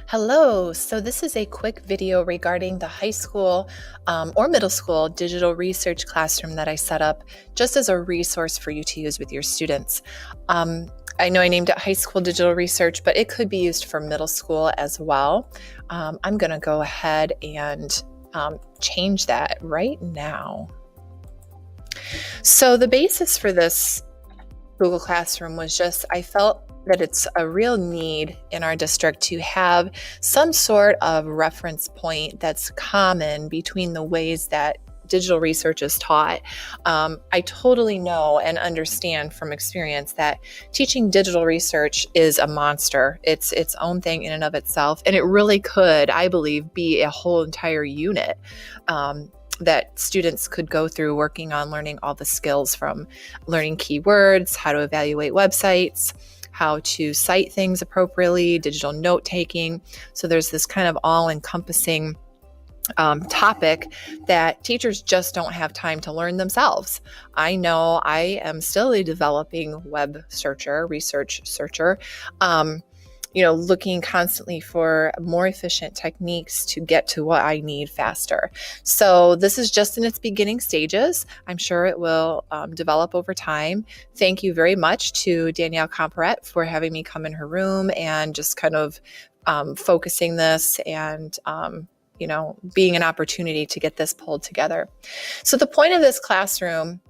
Hello, so this is a quick video regarding the high school or middle school digital research classroom that I set up just as a resource for you to use with your students. I know I named it high school digital research, but it could be used for middle school as well. I'm going to go ahead and change that right now. So the basis for this Google Classroom was just, I felt that it's a real need in our district to have some sort of reference point that's common between the ways that digital research is taught. I totally know and understand from experience that teaching digital research is a monster. It's its own thing in and of itself, and it really could, I believe, be a whole entire unit that students could go through working on learning all the skills from learning keywords, how to evaluate websites, how to cite things appropriately, digital note taking. So there's this kind of all-encompassing topic that teachers just don't have time to learn themselves. I know I am still a developing web searcher, research searcher, looking constantly for more efficient techniques to get to what I need faster. So this is just in its beginning stages. I'm sure it will develop over time. Thank you very much to Danielle Comparet for having me come in her room and just kind of focusing this and being an opportunity to get this pulled together. So the point of this classroom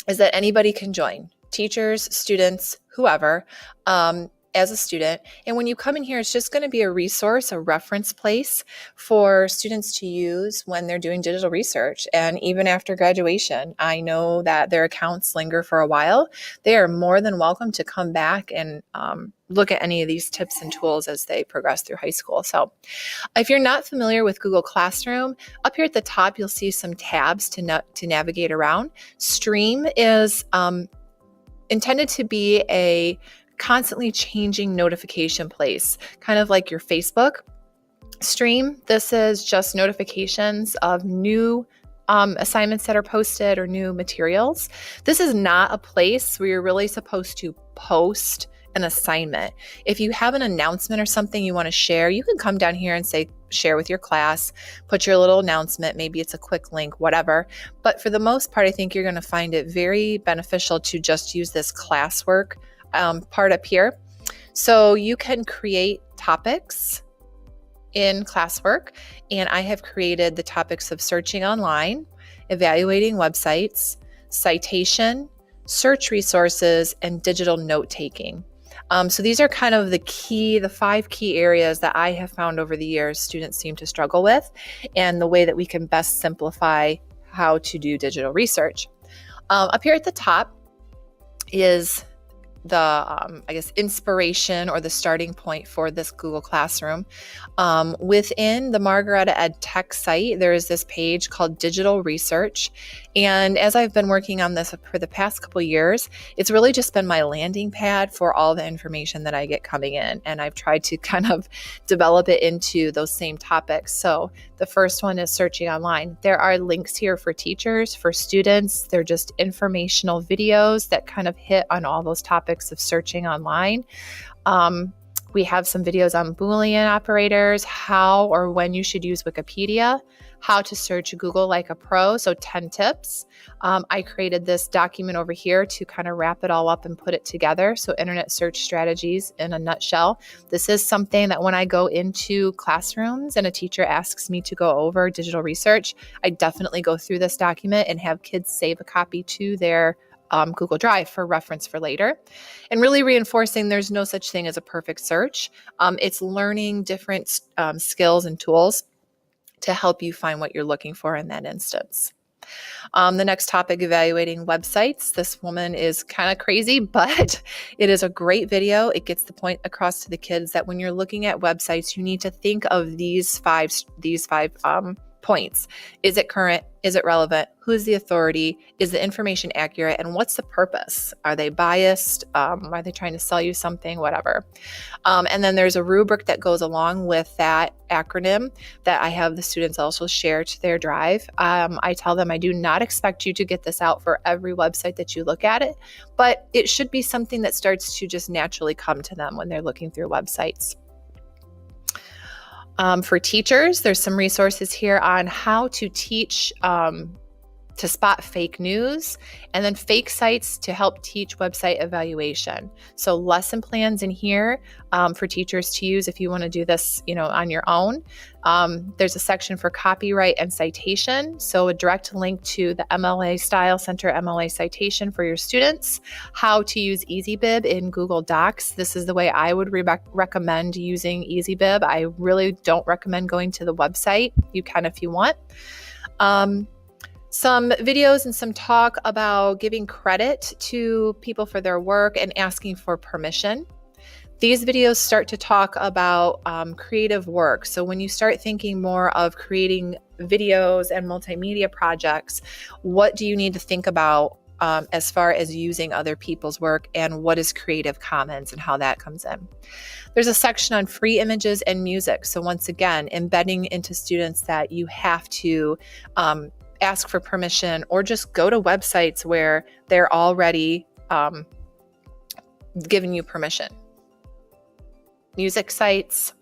is that anybody can join, teachers, students, whoever, as a student. And when you come in here, it's just going to be a resource, a reference place for students to use when they're doing digital research. And even after graduation, I know that their accounts linger for a while. They are more than welcome to come back and look at any of these tips and tools as they progress through high school. So if you're not familiar with Google Classroom, up here at the top, you'll see some tabs to navigate around. Stream is intended to be a constantly changing notification place, kind of like your Facebook stream. This is just notifications of new assignments that are posted or new materials. This is not a place where you're really supposed to post an assignment. If you have an announcement or something you want to share, you can come down here and say, share with your class, put your little announcement, maybe it's a quick link, whatever. But for the most part, I think you're going to find it very beneficial to just use this classwork part up here. So you can create topics in classwork, and I have created the topics of searching online, evaluating websites, citation, search resources, and digital note taking. So these are kind of the 5 key areas that I have found over the years students seem to struggle with, and the way that we can best simplify how to do digital research. Up here at the top is the, inspiration or the starting point for this Google Classroom. Within the Margaretta Ed Tech site, there is this page called Digital Research. And as I've been working on this for the past couple years, it's really just been my landing pad for all the information that I get coming in. And I've tried to kind of develop it into those same topics. So the first one is searching online. There are links here for teachers, for students. They're just informational videos that kind of hit on all those topics of searching online. We have some videos on Boolean operators, how or when you should use Wikipedia, how to search Google like a pro, so 10 tips. I created this document over here to kind of wrap it all up and put it together. So internet search strategies in a nutshell. This is something that when I go into classrooms and a teacher asks me to go over digital research, I definitely go through this document and have kids save a copy to their Google Drive for reference for later, and really reinforcing there's no such thing as a perfect search. It's learning different skills and tools to help you find what you're looking for in that instance. The next topic, evaluating websites. This woman is kind of crazy, but it is a great video. It gets the point across to the kids that when you're looking at websites, you need to think of these five points. Is it current? Is it relevant? Who's the authority? Is the information accurate? And what's the purpose? Are they biased? Are they trying to sell you something? Whatever. And then there's a rubric that goes along with that acronym that I have the students also share to their drive. I tell them I do not expect you to get this out for every website that you look at it, but it should be something that starts to just naturally come to them when they're looking through websites. For teachers, there's some resources here on how to teach to spot fake news, and then fake sites to help teach website evaluation. So lesson plans in here for teachers to use if you want to do this, on your own. There's a section for copyright and citation. So a direct link to the MLA Style Center MLA citation for your students. How to use Easybib in Google Docs. This is the way I would recommend using Easybib. I really don't recommend going to the website. You can if you want. Some videos and some talk about giving credit to people for their work and asking for permission. These videos start to talk about creative work. So when you start thinking more of creating videos and multimedia projects, what do you need to think about as far as using other people's work, and what is Creative Commons and how that comes in? There's a section on free images and music. So once again, embedding into students that you have to ask for permission, or just go to websites where they're already giving you permission. Music sites.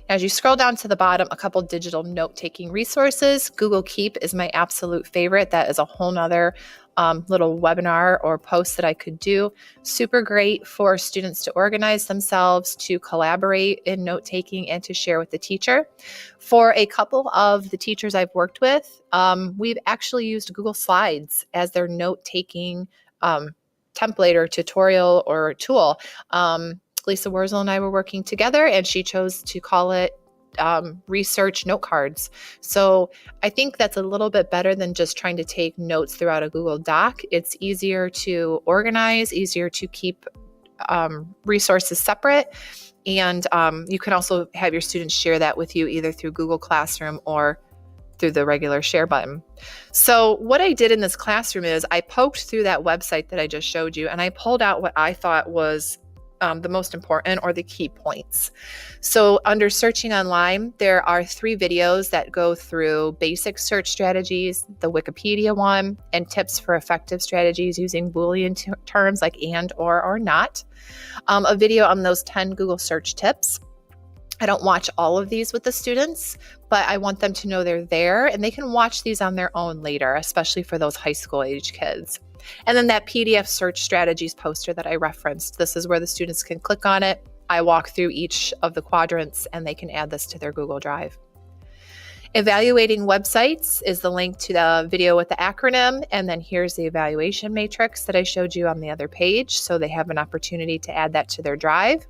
As you scroll down to the bottom, a couple digital note-taking resources. Google Keep is my absolute favorite. That is a whole nother little webinar or post that I could do. Super great for students to organize themselves, to collaborate in note-taking, and to share with the teacher. For a couple of the teachers I've worked with, we've actually used Google Slides as their note-taking template or tutorial or tool. Lisa Wurzel and I were working together, and she chose to call it research note cards. So I think that's a little bit better than just trying to take notes throughout a Google Doc. It's easier to organize, easier to keep resources separate. And you can also have your students share that with you either through Google Classroom or through the regular share button. So what I did in this classroom is I poked through that website that I just showed you, and I pulled out what I thought was the most important or the key points. So under searching online, there are 3 videos that go through basic search strategies, the Wikipedia one, and tips for effective strategies using Boolean terms like and, or not. A video on those 10 Google search tips. I don't watch all of these with the students, but I want them to know they're there, and they can watch these on their own later, especially for those high school age kids. And then that PDF search strategies poster that I referenced, this is where the students can click on it. I walk through each of the quadrants, and they can add this to their Google Drive. Evaluating websites is the link to the video with the acronym, and then here's the evaluation matrix that I showed you on the other page, so they have an opportunity to add that to their drive.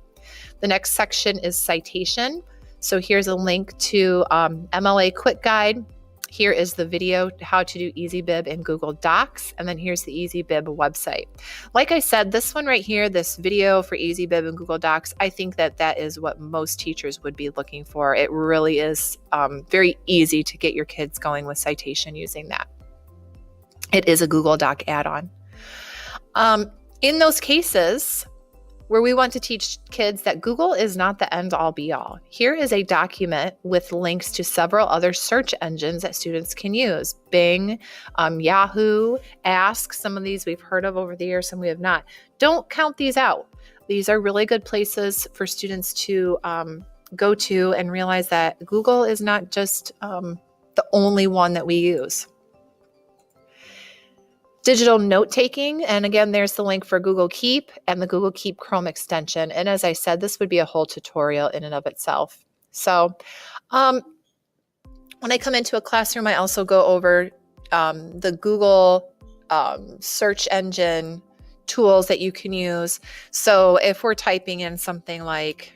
The next section is citation. So here's a link to MLA Quick Guide. Here is the video, how to do Easybib in Google Docs, and then here's the Easybib website. Like I said, this one right here, this video for Easybib in Google Docs, I think that is what most teachers would be looking for. It really is very easy to get your kids going with citation using that. It is a Google Doc add-on. In those cases where we want to teach kids that Google is not the end-all be-all, here is a document with links to several other search engines that students can use. Bing, Yahoo, Ask, some of these we've heard of over the years, some we have not. Don't count these out. These are really good places for students to go to and realize that Google is not just the only one that we use. Digital note-taking, and again, there's the link for Google Keep and the Google Keep Chrome extension. And as I said, this would be a whole tutorial in and of itself. So when I come into a classroom, I also go over the Google search engine tools that you can use. So if we're typing in something like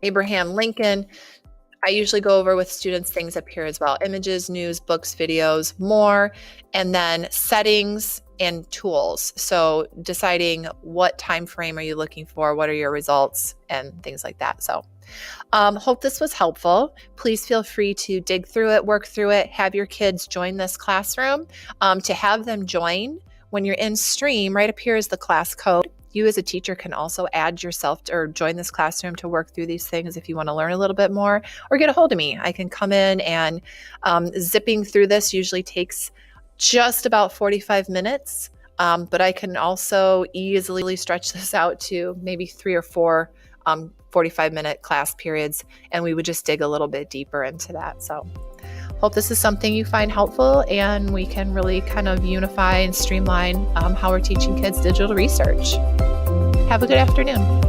Abraham Lincoln, I usually go over with students things up here as well: images, news, books, videos, more, and then settings and tools. So deciding what time frame are you looking for, what are your results, and things like that. So hope this was helpful. Please feel free to dig through it, work through it, have your kids join this classroom. To have them join, when you're in stream, right up here is the class code. You as a teacher can also add yourself or join this classroom to work through these things if you want to learn a little bit more, or get a hold of me. I can come in, and zipping through this usually takes just about 45 minutes. But I can also easily stretch this out to maybe 3 or 4 45-minute class periods, and we would just dig a little bit deeper into that. So hope this is something you find helpful, and we can really kind of unify and streamline how we're teaching kids digital research. Have a good afternoon.